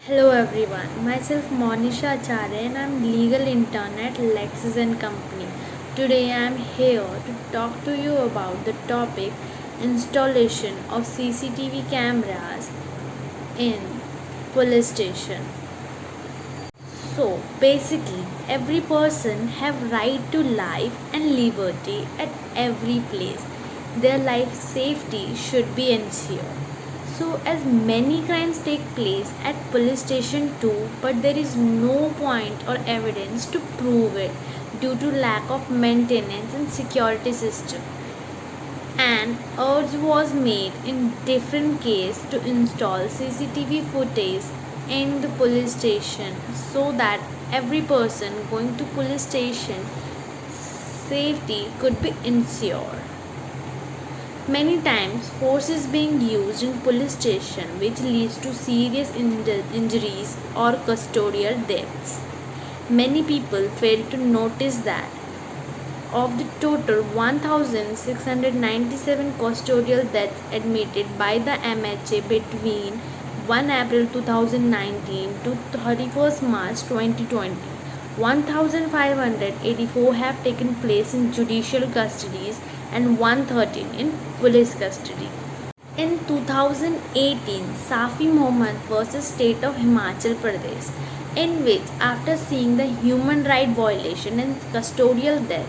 Hello everyone, myself Monisha Acharya and I'm legal intern at Lexis and Company. Today I'm here to talk to you about the topic installation of CCTV cameras in police station. So basically every person have right to life and liberty at every place. Their life safety should be ensured. So, as many crimes take place at police station too, but there is no point or evidence to prove it due to lack of maintenance and security system. An urge was made in different cases to install CCTV footage in the police station so that every person going to police station safety could be ensured. Many times, force is being used in police station, which leads to serious injuries or custodial deaths. Many people fail to notice that of the total 1,697 custodial deaths admitted by the MHA between 1 April 2019 to 31st March 2020, 1,584 have taken place in judicial custodies and 113 in police custody. In 2018, Safi Mohammed versus State of Himachal Pradesh, in which, after seeing the human right violation and custodial death,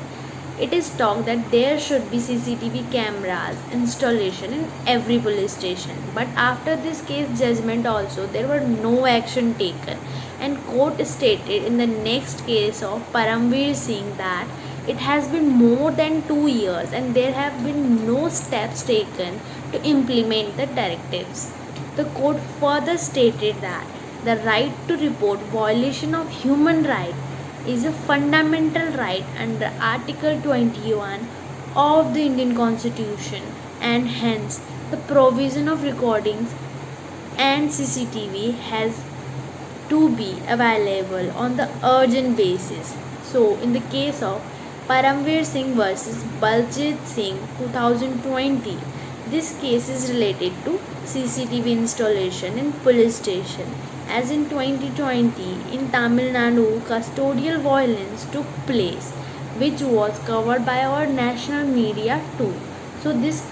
it is talked that there should be CCTV cameras installation in every police station. But after this case judgment also, there were no action taken, and court stated in the next case of Paramveer Singh that it has been more than 2 years and there have been no steps taken to implement the directives. The court further stated that the right to report violation of human rights is a fundamental right under Article 21 of the Indian Constitution, and hence the provision of recordings and CCTV has to be available on the urgent basis. So, in the case of Paramveer Singh versus Baljit Singh 2020, this case is related to CCTV installation in police station. As in 2020, in Tamil Nadu, custodial violence took place, which was covered by our national media too. So this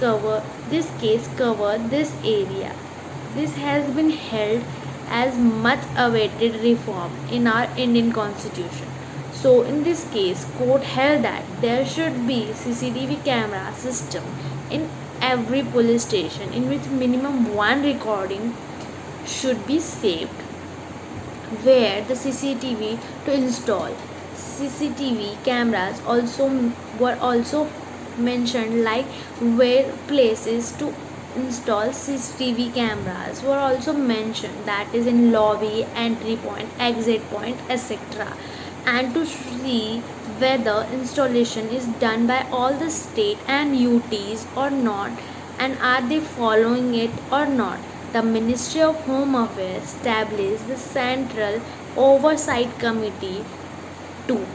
case covered this area. This has been held as much awaited reform in our Indian Constitution. So in this case, court held that there should be CCTV camera system in every police station in which minimum one recording should be saved. Where the CCTV to install CCTV cameras were also mentioned, like where places to install CCTV cameras were also mentioned, that is in lobby, entry point, exit point, etc. And to see whether installation is done by all the state and UTs or not, and are they following it or not. The Ministry of Home Affairs established the Central Oversight Committee too.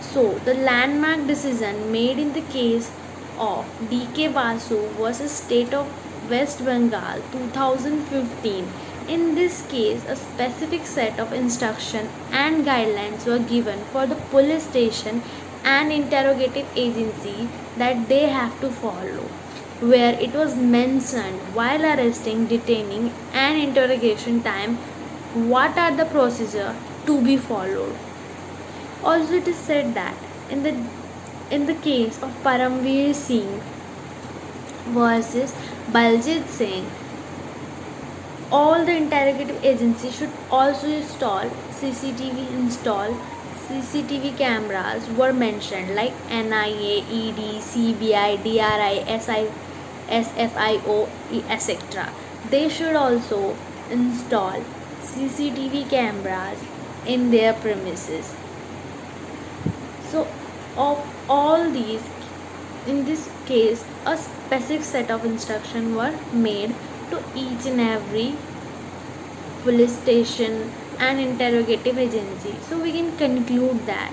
So, the landmark decision made in the case of DK Basu versus State of West Bengal 2015. In this case, a specific set of instructions and guidelines were given for the police station and interrogative agency that they have to follow, where it was mentioned while arresting, detaining, and interrogation time what are the procedure to be followed. Also, it is said that in the case of Paramveer Singh versus Baljit Singh, all the interrogative agencies should also install CCTV cameras were mentioned, like NIA, ED, CBI, DRI, SFIO, etc. They should also install CCTV cameras in their premises. So, of all these, in this case, a specific set of instructions were made to each and every police station and interrogative agency. So, we can conclude that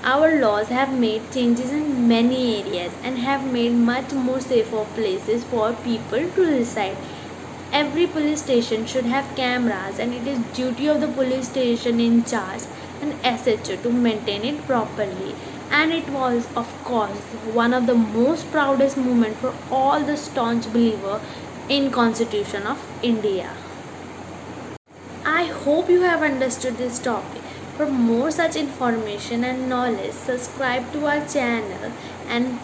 our laws have made changes in many areas and have made much more safer places for people to reside. every police station should have cameras, and it is duty of the police station in charge and SHO to maintain it properly. And it was, of course, one of the most proudest moment for all the staunch believer in Constitution of India. I hope you have understood this topic. For more such information and knowledge, subscribe to our channel and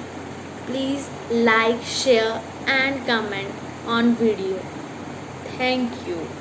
please like, share and comment on video. Thank you.